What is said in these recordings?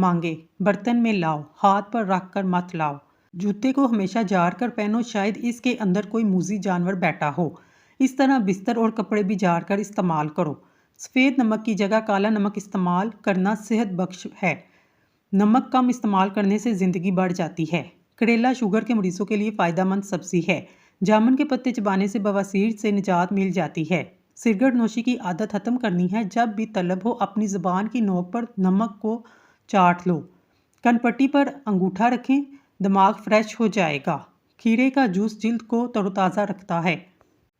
مانگے برتن میں لاؤ، ہاتھ پر رکھ کر مت لاؤ۔ جوتے کو ہمیشہ جاڑ کر پہنو، شاید اس کے اندر کوئی موذی جانور بیٹھا ہو۔ اس طرح بستر اور کپڑے بھی جاڑ کر استعمال کرو۔ سفید نمک کی جگہ کالا نمک استعمال کرنا صحت بخش ہے۔ نمک کم استعمال کرنے سے زندگی بڑھ جاتی ہے۔ کریلا شوگر کے مریضوں کے لیے فائدہ مند سبزی ہے۔ جامن کے پتے چبانے سے بواسیر سے نجات مل جاتی ہے۔ سگریٹ نوشی کی عادت ختم کرنی ہے، جب بھی طلب ہو اپنی زبان کی نوک پر نمک کو چاٹ لو۔ کن پٹی پر انگوٹھا رکھیں، دماغ فریش ہو جائے گا۔ کھیرے کا جوس جلد کو تر و تازہ رکھتا ہے۔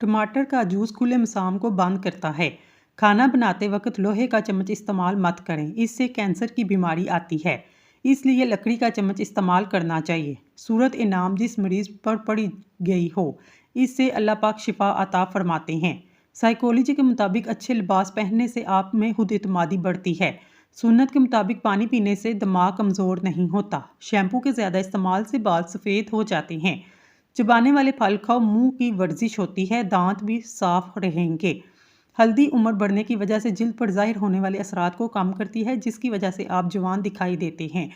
ٹماٹر کا جوس کھلے مسام کو بند کرتا ہے۔ کھانا بناتے وقت لوہے کا چمچ استعمال مت کریں، اس سے کینسر کی بیماری آتی ہے، اس لیے لکڑی کا چمچ استعمال کرنا چاہیے۔ صورت انعام جس مریض پر پڑی گئی ہو، اس سے اللہ پاک شفا عطا فرماتے ہیں۔ سائیکولوجی کے مطابق اچھے لباس پہننے سے آپ میں خود اعتمادی بڑھتی ہے۔ سنت کے مطابق پانی پینے سے دماغ کمزور نہیں ہوتا۔ شیمپو کے زیادہ استعمال سے بال سفید ہو جاتے ہیں۔ چبانے والے پھل کھاؤ، منہ کی ورزش ہوتی ہے، دانت بھی صاف رہیں گے۔ ہلدی عمر بڑھنے کی وجہ سے جلد پر ظاہر ہونے والے اثرات کو کم کرتی ہے، جس کی وجہ سے آپ جوان دکھائی دیتے ہیں۔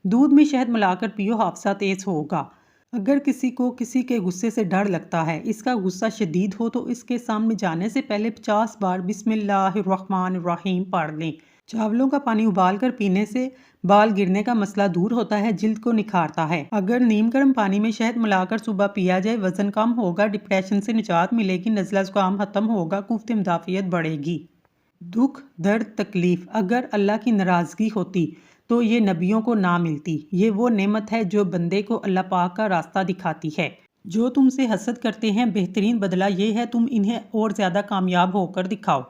دودھ میں شہد ملا کر پیو، حافظہ تیز ہوگا۔ اگر کسی کو کسی کے غصے سے ڈر لگتا ہے، اس کا غصہ شدید ہو، تو اس کے سامنے جانے سے پہلے 50 بار بسم اللہ الرحمن الرحیم پڑھ لیں۔ چاولوں کا پانی ابال کر پینے سے بال گرنے کا مسئلہ دور ہوتا ہے، جلد کو نکھارتا ہے۔ اگر نیم گرم پانی میں شہد ملا کر صبح پیا جائے، وزن کم ہوگا، ڈپریشن سے نجات ملے گی، نزلہ زکام ختم ہوگا، قوت مدافعت بڑھے گی۔ دکھ، درد، تکلیف اگر اللہ کی ناراضگی ہوتی تو یہ نبیوں کو نہ ملتی۔ یہ وہ نعمت ہے جو بندے کو اللہ پاک کا راستہ دکھاتی ہے۔ جو تم سے حسد کرتے ہیں، بہترین بدلہ یہ ہے تم انہیں اور زیادہ کامیاب ہو کر دکھاؤ۔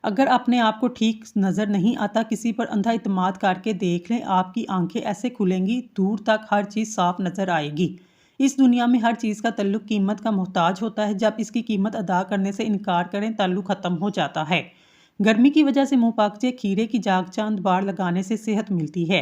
اگر اپنے آپ کو ٹھیک نظر نہیں آتا، کسی پر اندھا اعتماد کر کے دیکھ لیں، آپ کی آنکھیں ایسے کھلیں گی، دور تک ہر چیز صاف نظر آئے گی۔ اس دنیا میں ہر چیز کا تعلق قیمت کا محتاج ہوتا ہے، جب اس کی قیمت ادا کرنے سے انکار کریں، تعلق ختم ہو جاتا ہے۔ گرمی کی وجہ سے منہ پاکجے، کھیرے کی جاگ چاند بار لگانے سے صحت ملتی ہے۔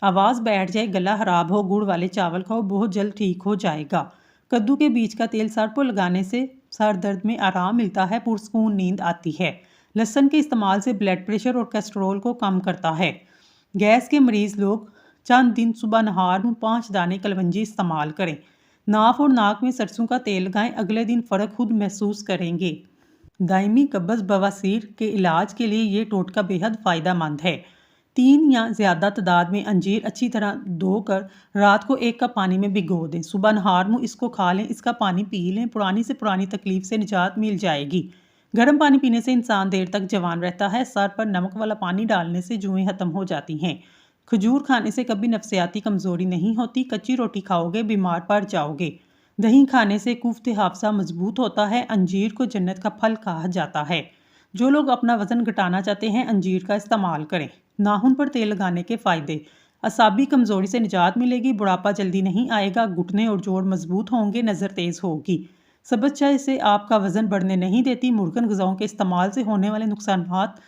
آواز بیٹھ جائے، گلا خراب ہو، گڑ والے چاول کھاؤ، بہت جلد ٹھیک ہو جائے گا۔ کدو کے بیج کا تیل سر پر لگانے سے سر درد میں آرام ملتا ہے، پرسکون نیند آتی ہے۔ لہسن کے استعمال سے بلڈ پریشر اور کولیسٹرول کو کم کرتا ہے۔ گیس کے مریض لوگ چند دن صبح نہار میں 5 دانے کلونجی استعمال کریں۔ ناف اور ناک میں سرسوں کا تیل لگائیں، اگلے دن فرق خود محسوس کریں گے۔ دائمی قبض بواسیر کے علاج کے لیے یہ ٹوٹکا بے حد فائدہ مند ہے۔ 3 یا زیادہ تعداد میں انجیر اچھی طرح دھو کر رات کو 1 کپ پانی میں بھگو دیں، صبح نہار میں اس کو کھا لیں، اس کا پانی پی لیں، پرانی سے پرانی تکلیف سے نجات مل جائے گی۔ گرم پانی پینے سے انسان دیر تک جوان رہتا ہے، سر پر نمک والا پانی ڈالنے سے جوئیں ختم ہو جاتی ہیں۔ کھجور کھانے سے کبھی نفسیاتی کمزوری نہیں ہوتی، کچی روٹی کھاؤ گے بیمار پڑ جاؤ گے۔ دہی کھانے سے قوت حافظہ مضبوط ہوتا ہے، انجیر کو جنت کا پھل کہا جاتا ہے۔ جو لوگ اپنا وزن گھٹانا چاہتے ہیں، انجیر کا استعمال کریں۔ ناخن پر تیل لگانے کے فائدے: اعصابی کمزوری سے نجات ملے گی، بڑھاپا جلدی نہیں آئے گا، گھٹنے اور جوڑ مضبوط ہوں گے، نظر تیز ہوگی۔ سبز چائے سے آپ کا وزن بڑھنے نہیں دیتی، مرغن غذاؤں کے استعمال سے ہونے والے نقصانات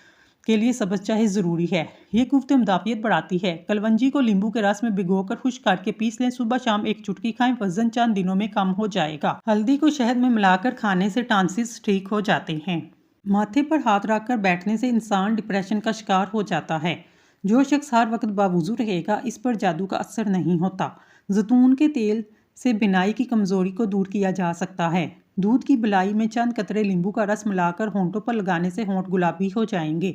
کے لیے سبز چائے ضروری ہے، یہ قوت مدافعت بڑھاتی ہے۔ کلونجی کو لیمبو کے رس میں بھگو کر خشک کر کے پیس لیں، صبح شام 1 چٹکی کھائیں، وزن چند دنوں میں کم ہو جائے گا۔ ہلدی کو شہد میں ملا کر کھانے سے ٹانسلز ٹھیک ہو جاتے ہیں۔ ماتھے پر ہاتھ رکھ کر بیٹھنے سے انسان ڈپریشن کا شکار ہو جاتا ہے۔ جو شخص ہر وقت باوضو رہے گا، اس پر جادو کا اثر نہیں ہوتا۔ زیتون کے تیل سے بینائی کی کمزوری کو دور کیا جا سکتا ہے۔ دودھ کی بلائی میں چند قطرے لیمبو کا رس ملا کر ہونٹوں پر لگانے سے ہونٹ گلابی ہو جائیں گے۔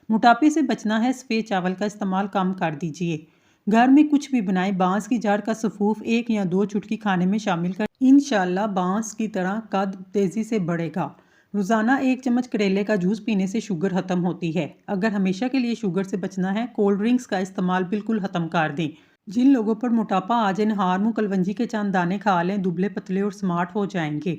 موٹاپے سے بچنا ہے، سفید چاول کا استعمال کم کر دیجیے۔ گھر میں کچھ بھی بنائیں، بانس کی جڑ کا سفوف 1 یا 2 چٹکی کھانے میں شامل کر انشاءاللہ بانس کی طرح قد تیزی سے بڑھے گا۔ روزانہ 1 چمچ کریلے کا جوس پینے سے شوگر ختم ہوتی ہے۔ اگر ہمیشہ کے لیے شوگر سے بچنا ہے، کولڈ ڈرنکس کا استعمال بالکل ختم کر دیں۔ جن لوگوں پر موٹاپا آ جائے، نہار میں کلونجی کے چند دانے کھا لیں، دبلے پتلے اور سمارٹ ہو جائیں گے۔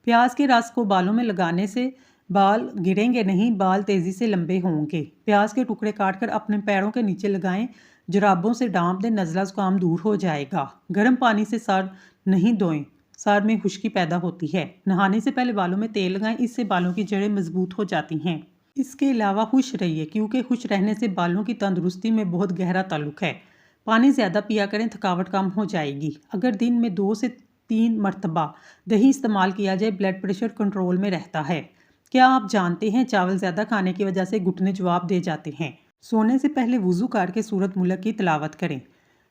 پیاز کے رس کو بالوں میں لگانے سے بال گریں گے نہیں، بال تیزی سے لمبے ہوں گے۔ پیاز کے ٹکڑے کاٹ کر اپنے پیروں کے نیچے لگائیں، جرابوں سے ڈانپ دیں، نزلہ زکام دور ہو جائے گا۔ گرم پانی سے سر نہیں دھوئیں، سر میں خشکی پیدا ہوتی ہے۔ نہانے سے پہلے بالوں میں تیل لگائیں، اس سے بالوں کی جڑیں مضبوط ہو جاتی ہیں۔ اس کے علاوہ خوش رہیے، کیونکہ خوش رہنے سے بالوں کی تندرستی میں بہت گہرا تعلق ہے۔ پانی زیادہ پیا کریں، تھکاوٹ کم ہو جائے گی۔ اگر دن میں 2 سے 3 مرتبہ دہی استعمال کیا جائے، بلڈ پریشر کنٹرول میں رہتا ہے۔ کیا آپ جانتے ہیں چاول زیادہ کھانے کی وجہ سے گھٹنے جواب دے جاتے ہیں؟ سونے سے پہلے وضو کر کے سورۃ ملک کی تلاوت کریں۔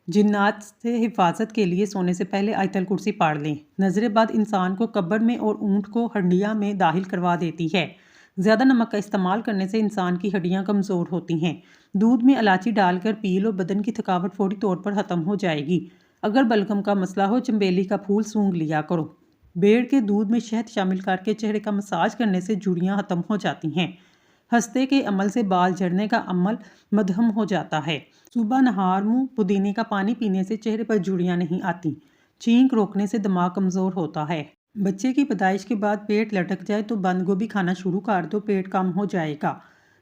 جنات سے حفاظت کے لیے سونے سے پہلے آیت الکرسی پڑھ لیں۔ نظر بد انسان کو قبر میں اور اونٹ کو ہڈیاں میں داخل کروا دیتی ہے۔ زیادہ نمک کا استعمال کرنے سے انسان کی ہڈیاں کمزور ہوتی ہیں۔ دودھ میں الائچی ڈال کر پی لو، بدن کی تھکاوٹ فوری طور پر ختم ہو جائے گی۔ اگر بلغم کا مسئلہ ہو، چنبیلی کا پھول سونگھ لیا کرو۔ بیڑ کے دودھ میں شہد شامل کر کے چہرے کا مساج کرنے سے جھریاں ختم ہو جاتی ہیں۔ ہستے کے عمل سے بال جھڑنے کا عمل مدھم ہو جاتا ہے۔ صبح نہار منہ پودینے کا پانی پینے سے چہرے پر جھریاں نہیں آتی۔ چھینک روکنے سے دماغ کمزور ہوتا ہے۔ بچے کی پیدائش کے بعد پیٹ لٹک جائے تو بند گوبھی کھانا شروع کر دو، پیٹ کم ہو جائے گا۔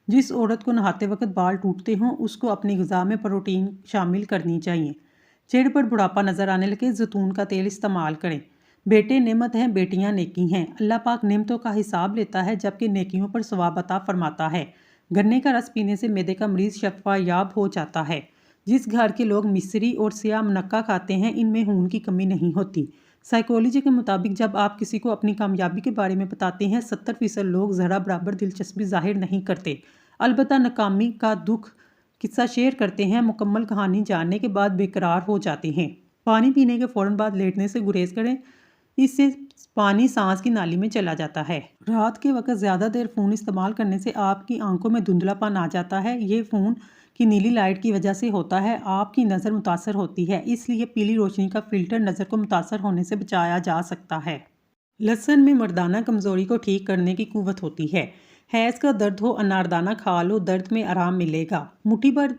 جس عورت کو نہاتے وقت بال ٹوٹتے ہوں اس کو اپنی غذا میں پروٹین شامل کرنی چاہیے۔ چہرے پر بڑھاپا نظر آنے لگے، زیتون کا تیل استعمال کریں۔ بیٹے نعمت ہیں، بیٹیاں نیکی ہیں۔ اللہ پاک نعمتوں کا حساب لیتا ہے جبکہ نیکیوں پر ثواب عطا فرماتا ہے۔ گنے کا رس پینے سے معدے کا مریض شفا یاب ہو جاتا ہے۔ جس گھر کے لوگ مصری اور سیاہ منقع کھاتے ہیں ان میں خون کی کمی نہیں ہوتی۔ سائیکالوجی کے مطابق جب آپ کسی کو اپنی کامیابی کے بارے میں بتاتے ہیں 70% لوگ ذرا برابر دلچسپی ظاہر نہیں کرتے، البتہ ناکامی کا دکھ قصہ شیئر کرتے ہیں، مکمل کہانی جاننے کے بعد بے قرار ہو جاتے ہیں۔ پانی پینے کے فوراً بعد لیٹنے سے گریز کریں، اس سے پانی سانس کی نالی میں چلا جاتا ہے۔ رات کے وقت زیادہ دیر فون استعمال کرنے سے آپ کی آنکھوں میں دھندلا پن آ جاتا ہے۔ یہ فون کی نیلی لائٹ کی وجہ سے ہوتا ہے۔ آپ کی نظر متاثر ہوتی ہے، اس لیے پیلی روشنی کا فلٹر نظر کو متاثر ہونے سے بچایا جا سکتا ہے۔ لہسن میں مردانہ کمزوری کو ٹھیک کرنے کی قوت ہوتی ہے۔ حیض کا درد ہو، اناردانہ کھا لو، درد میں آرام ملے گا۔ مٹھی بھر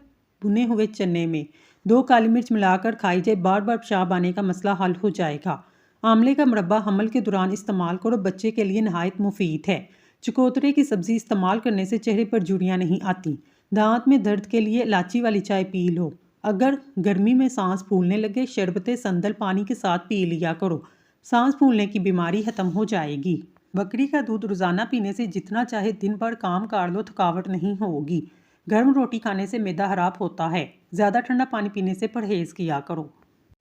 بھنے ہوئے چنے میں 2 کالی مرچ ملا کر کھائی جائے، بار بار پیشاب آنے کا مسئلہ حل ہو جائے گا۔ آملے کا مربع حمل کے دوران استعمال کرو، بچے کے لیے نہایت مفید ہے۔ چکوترے کی سبزی استعمال کرنے سے چہرے پر جھریاں نہیں آتی۔ دانت میں درد کے لیے الائچی والی چائے پی لو۔ اگر گرمی میں سانس پھولنے لگے، شربت سندل پانی کے ساتھ پی لیا کرو، سانس پھولنے کی بیماری ختم ہو جائے گی۔ بکری کا دودھ روزانہ پینے سے جتنا چاہے دن بھر کام کر لو، تھکاوٹ نہیں ہوگی۔ گرم روٹی کھانے سے معدہ خراب ہوتا ہے، زیادہ ٹھنڈا پانی پینے سے پرہیز کیا کرو۔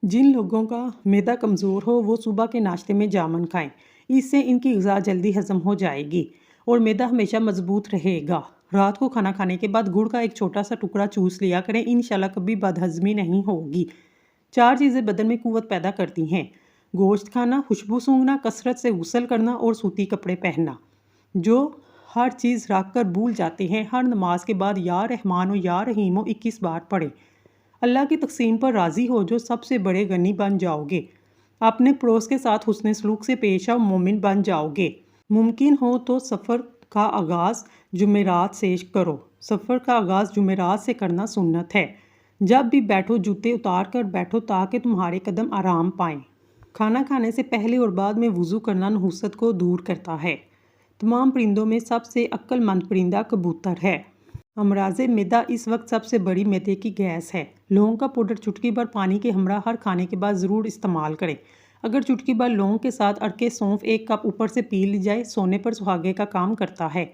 جن لوگوں کا معدہ کمزور ہو وہ صبح کے ناشتے میں جامن کھائیں، اس سے ان کی غذا جلدی ہضم ہو جائے گی اور معدہ ہمیشہ مضبوط رہے گا۔ رات کو کھانا کھانے کے بعد گڑ کا ایک چھوٹا سا ٹکڑا چوس لیا کریں، انشاءاللہ کبھی بدہضمی نہیں ہوگی۔ 4 چیزیں بدن میں قوت پیدا کرتی ہیں: گوشت کھانا، خوشبو سونگھنا، کثرت سے غسل کرنا اور سوتی کپڑے پہننا۔ جو ہر چیز رکھ کر بھول جاتے ہیں، ہر نماز کے بعد یا رحمان و یا رحیم 21 بار پڑھیں۔ اللہ کی تقسیم پر راضی ہو جو سب سے بڑے غنی بن جاؤ گے۔ اپنے پڑوس کے ساتھ حسن سلوک سے پیش آؤ، مومن بن جاؤ گے۔ ممکن ہو تو سفر کا آغاز جمعرات سے کرو۔ سفر کا آغاز جمعرات سے کرنا سنت ہے۔ جب بھی بیٹھو جوتے اتار کر بیٹھو تاکہ تمہارے قدم آرام پائیں۔ کھانا کھانے سے پہلے اور بعد میں وضو کرنا نحوست کو دور کرتا ہے۔ تمام پرندوں میں سب سے عقل مند پرندہ کبوتر ہے۔ امراض معدہ اس وقت سب سے بڑی معدے کی گیس ہے۔ لونگ کا پاؤڈر چٹکی بھر پانی کے ہمراہ ہر کھانے کے بعد ضرور استعمال کریں۔ اگر چٹکی بھر لونگ کے ساتھ اڑکے سونف 1 کپ اوپر سے پی لی جائے، سونے پر سہاگے کا کام کرتا ہے۔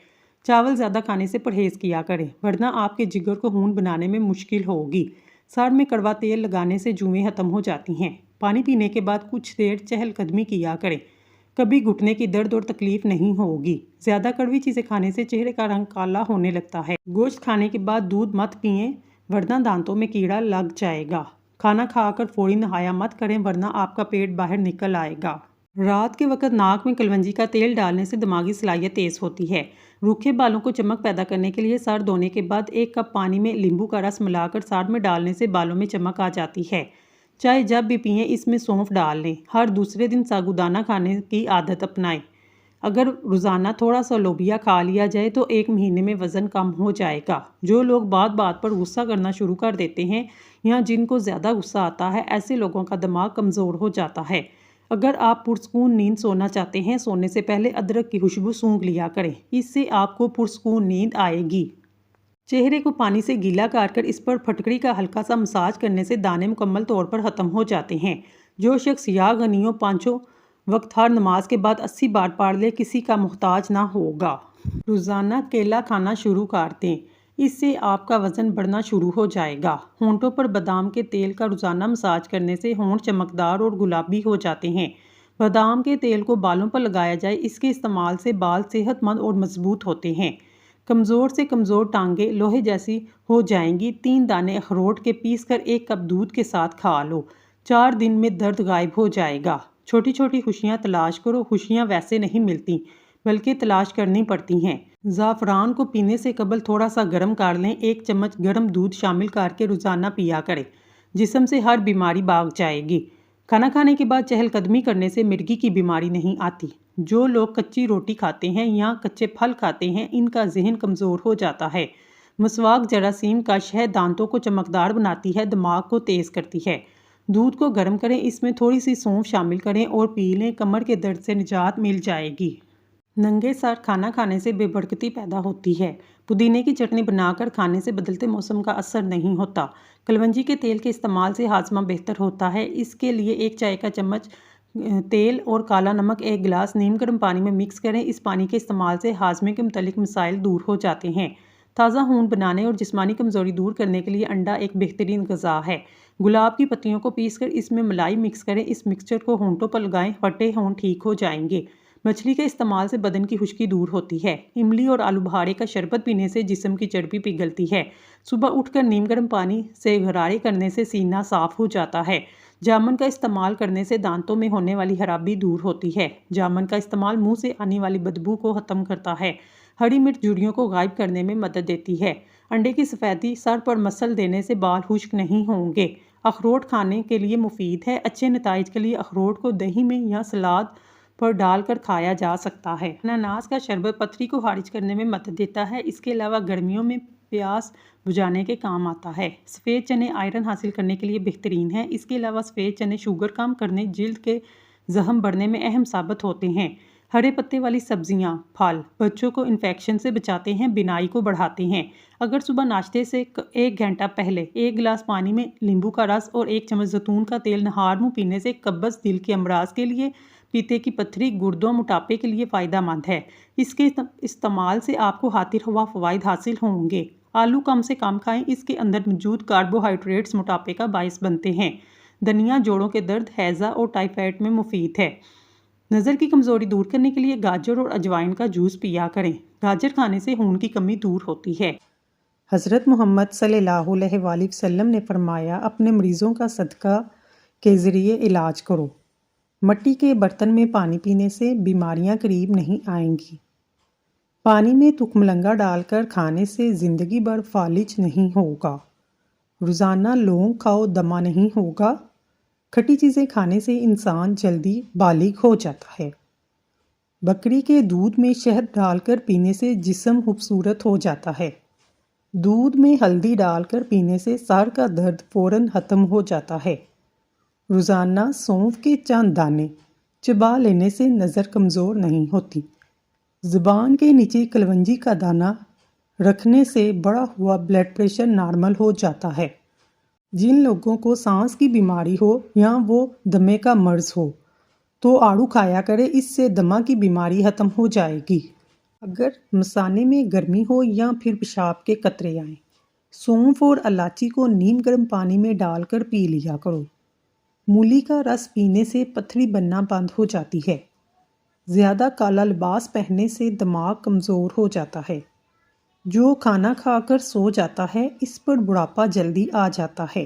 چاول زیادہ کھانے سے پرہیز کیا کریں ورنہ آپ کے جگر کو خون بنانے میں مشکل ہوگی۔ سر میں کڑوا تیل لگانے سے جوئیں ختم ہو جاتی ہیں۔ پانی پینے کے بعد کچھ دیر چہل قدمی کیا کریں، کبھی گھٹنے کی درد اور تکلیف نہیں ہوگی۔ زیادہ کڑوی چیزیں کھانے سے چہرے کا رنگ کالا ہونے لگتا ہے۔ گوشت کھانے کے بعد دودھ مت پئیں ورنہ دانتوں میں کیڑا لگ جائے گا۔ کھانا کھا کر فوری نہایا مت کریں ورنہ آپ کا پیٹ باہر نکل آئے گا۔ رات کے وقت ناک میں کلونجی کا تیل ڈالنے سے دماغی صلاحیت تیز ہوتی ہے۔ روکھے بالوں کو چمک پیدا کرنے کے لیے سر دھونے کے بعد 1 کپ پانی میں لیمبو کا رس ملا کر سر میں ڈالنے سے بالوں میں چمک آ جاتی ہے۔ چائے جب بھی پئیں اس میں سونف ڈال لیں۔ ہر دوسرے دن ساگودانہ کھانے کی عادت اپنائیں۔ اگر روزانہ تھوڑا سا لوبیا کھا لیا جائے تو 1 مہینے میں وزن کم ہو جائے گا۔ جو لوگ بات بات پر غصہ کرنا شروع کر دیتے ہیں یا جن کو زیادہ غصہ آتا ہے، ایسے لوگوں کا دماغ کمزور ہو جاتا ہے۔ اگر آپ پرسکون نیند سونا چاہتے ہیں، سونے سے پہلے ادرک کی خوشبو سونگھ لیا کریں، اس سے آپ کو پرسکون نیند آئے گی۔ چہرے کو پانی سے گیلا کر اس پر پھٹکڑی کا ہلکا سا مساج کرنے سے دانے مکمل طور پر ختم ہو جاتے ہیں۔ جو شخص یا غنیوں 5 وقت ہر نماز کے بعد 80 بار پڑھ لے، کسی کا محتاج نہ ہوگا۔ روزانہ کیلا کھانا شروع کر دیں، اس سے آپ کا وزن بڑھنا شروع ہو جائے گا۔ ہونٹوں پر بادام کے تیل کا روزانہ مساج کرنے سے ہونٹ چمکدار اور گلابی ہو جاتے ہیں۔ بادام کے تیل کو بالوں پر لگایا جائے، اس کے استعمال سے بال صحت مند اور مضبوط ہوتے ہیں۔ کمزور سے کمزور ٹانگیں لوہے جیسی ہو جائیں گی۔ 3 دانے اخروٹ کے پیس کر 1 کپ دودھ کے ساتھ کھا لو، 4 دن میں درد غائب ہو جائے گا۔ چھوٹی چھوٹی خوشیاں تلاش کرو، خوشیاں ویسے نہیں ملتی بلکہ تلاش کرنی پڑتی ہیں۔ زعفران کو پینے سے قبل تھوڑا سا گرم کر لیں، 1 چمچ گرم دودھ شامل کر کے روزانہ پیا کریں، جسم سے ہر بیماری بھاگ جائے گی۔ کھانا کھانے کے بعد چہل قدمی کرنے سے مرگی کی بیماری نہیں آتی۔ جو لوگ کچی روٹی کھاتے ہیں یا کچے پھل کھاتے ہیں، ان کا ذہن کمزور ہو جاتا ہے۔ مسواک جراثیم کا شہد دانتوں کو چمکدار بناتی ہے، دماغ کو تیز کرتی ہے۔ دودھ کو گرم کریں، اس میں تھوڑی سی سونف شامل کریں اور پی لیں، کمر کے درد سے نجات مل جائے گی۔ ننگے سر کھانا کھانے سے بے برکتی پیدا ہوتی ہے۔ پودینے کی چٹنی بنا کر کھانے سے بدلتے موسم کا اثر نہیں ہوتا۔ کلونجی کے تیل کے استعمال سے ہاضمہ بہتر ہوتا ہے۔ اس کے لیے 1 چائے کا چمچ تیل اور کالا نمک 1 گلاس نیم گرم پانی میں مکس کریں۔ اس پانی کے استعمال سے ہاضمے کے متعلق مسائل دور ہو جاتے ہیں۔ تازہ خون بنانے اور جسمانی کمزوری دور کرنے کے لیے انڈا ایک بہترین غذا ہے۔ گلاب کی پتیوں کو پیس کر اس میں ملائی مکس کریں، اس مکسچر کو ہونٹوں پر لگائیں، پھٹے ہونٹ ٹھیک ہو جائیں گے۔ مچھلی کے استعمال سے بدن کی خشکی دور ہوتی ہے۔ املی اور آلو بخارے کا شربت پینے سے جسم کی چربی پگھلتی ہے۔ صبح اٹھ کر نیم گرم پانی سے غرارے کرنے سے سینہ صاف ہو جاتا ہے۔ جامن کا استعمال کرنے سے دانتوں میں ہونے والی خرابی دور ہوتی ہے۔ جامن کا استعمال منہ سے آنے والی بدبو کو ختم کرتا ہے۔ ہری مرچ جھریوں کو غائب کرنے میں مدد دیتی ہے۔ انڈے کی سفیدی سر پر مسل دینے سے بال خشک نہیں ہوں گے۔ اخروٹ کھانے کے لیے مفید ہے۔ اچھے نتائج کے لیے اخروٹ کو دہی میں یا سلاد پر ڈال کر کھایا جا سکتا ہے۔ انناس کا شربت پتھری کو خارج کرنے میں مدد دیتا ہے۔ اس کے علاوہ گرمیوں میں پیاس بجھانے کے کام آتا ہے۔ سفید چنے آئرن حاصل کرنے کے لیے بہترین ہیں۔ اس کے علاوہ سفید چنے شوگر کم کرنے، جلد کے زخم بڑھنے میں اہم ثابت ہوتے ہیں۔ ہرے پتے والی سبزیاں، پھل بچوں کو انفیکشن سے بچاتے ہیں، بینائی کو بڑھاتے ہیں۔ اگر صبح ناشتے سے 1 گھنٹہ پہلے 1 گلاس پانی میں لیمبو کا رس اور 1 چمچ زیتون کا تیل نہار منہ پینے سے قبض، دل کے امراض کے لیے، پیتے کی پتھری، گردوں، موٹاپے کے لیے فائدہ مند ہے۔ اس کے استعمال سے آپ کو حاصل ہوا فوائد حاصل ہوں گے۔ آلو کم سے کم کھائیں، اس کے اندر موجود کاربوہائیڈریٹس موٹاپے کا باعث بنتے ہیں۔ دھنیا جوڑوں کے درد، ہیضہ اور ٹائفائڈ میں مفید ہے۔ نظر کی کمزوری دور کرنے کے لیے گاجر اور اجوائن کا جوس پیا کریں۔ گاجر کھانے سے خون کی کمی دور ہوتی ہے۔ حضرت محمد صلی اللہ علیہ وآلہ وسلم نے فرمایا، اپنے مریضوں کا صدقہ کے ذریعے علاج کرو۔ مٹی کے برتن میں پانی پینے سے بیماریاں قریب نہیں آئیں گی۔ پانی میں تخم لنگا ڈال کر کھانے سے زندگی بھر فالج نہیں ہوگا۔ روزانہ لونگ کھاؤ، دمہ نہیں ہوگا۔ کھٹی چیزیں کھانے سے انسان جلدی بالغ ہو جاتا ہے۔ بکری کے دودھ میں شہد ڈال کر پینے سے جسم خوبصورت ہو جاتا ہے۔ دودھ میں ہلدی ڈال کر پینے سے سر کا درد فوراً ختم ہو جاتا ہے۔ روزانہ سونف کے چند دانے چبا لینے سے نظر کمزور نہیں ہوتی۔ زبان کے نیچے کلونجی کا دانہ رکھنے سے بڑھا ہوا بلڈ پریشر نارمل ہو جاتا ہے۔ جن لوگوں کو سانس کی بیماری ہو یا وہ دمے کا مرض ہو تو آڑو کھایا کرے، اس سے دمہ کی بیماری ختم ہو جائے گی۔ اگر مثانے میں گرمی ہو یا پھر پیشاب کے قطرے آئیں، سونف اور الائچی کو نیم گرم پانی میں ڈال کر پی لیا کرو۔ مولی کا رس پینے سے پتھری بننا بند ہو جاتی ہے۔ زیادہ کالا لباس پہننے سے دماغ کمزور ہو جاتا ہے۔ جو کھانا کھا کر سو جاتا ہے، اس پر بڑھاپا جلدی آ جاتا ہے۔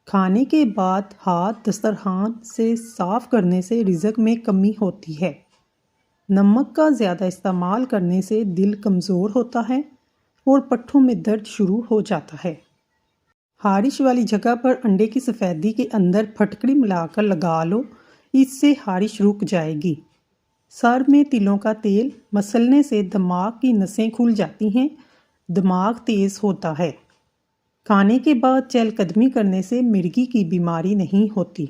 کھانے کے بعد ہاتھ دسترخوان سے صاف کرنے سے رزق میں کمی ہوتی ہے۔ نمک کا زیادہ استعمال کرنے سے دل کمزور ہوتا ہے اور پٹھوں میں درد شروع ہو جاتا ہے۔ خارش والی جگہ پر انڈے کی سفیدی کے اندر پھٹکری ملا کر لگا لو، اس سے خارش رک جائے گی۔ سر میں تلوں کا تیل مسلنے سے دماغ کی نسیں کھل جاتی ہیں، دماغ تیز ہوتا ہے۔ کھانے کے بعد چہل قدمی کرنے سے مرگی کی بیماری نہیں ہوتی۔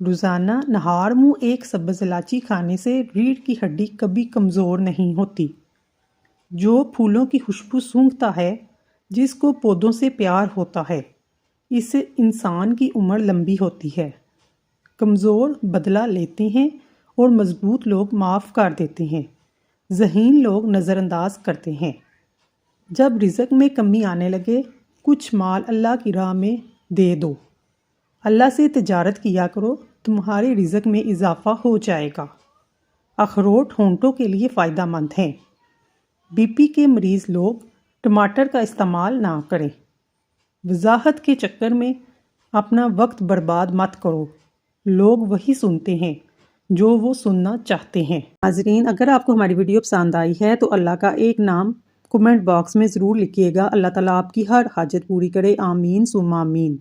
روزانہ نہار منہ 1 سبز الائچی کھانے سے ریڑھ کی ہڈی کبھی کمزور نہیں ہوتی۔ جو پھولوں کی خوشبو سونگھتا ہے، جس کو پودوں سے پیار ہوتا ہے، اس سے انسان کی عمر لمبی ہوتی ہے۔ کمزور بدلہ لیتے ہیں اور مضبوط لوگ معاف کر دیتے ہیں۔ ذہین لوگ نظر انداز کرتے ہیں۔ جب رزق میں کمی آنے لگے، کچھ مال اللہ کی راہ میں دے دو۔ اللہ سے تجارت کیا کرو، تمہارے رزق میں اضافہ ہو جائے گا۔ اخروٹ ہونٹوں کے لیے فائدہ مند ہیں۔ بی پی کے مریض لوگ ٹماٹر کا استعمال نہ کریں۔ وضاحت کے چکر میں اپنا وقت برباد مت کرو، لوگ وہی سنتے ہیں جو وہ سننا چاہتے ہیں۔ ناظرین، اگر آپ کو ہماری ویڈیو پسند آئی ہے تو اللہ کا ایک نام کمنٹ باکس میں ضرور لکھیے گا۔ اللہ تعالیٰ آپ کی ہر حاجت پوری کرے، آمین ثم آمین۔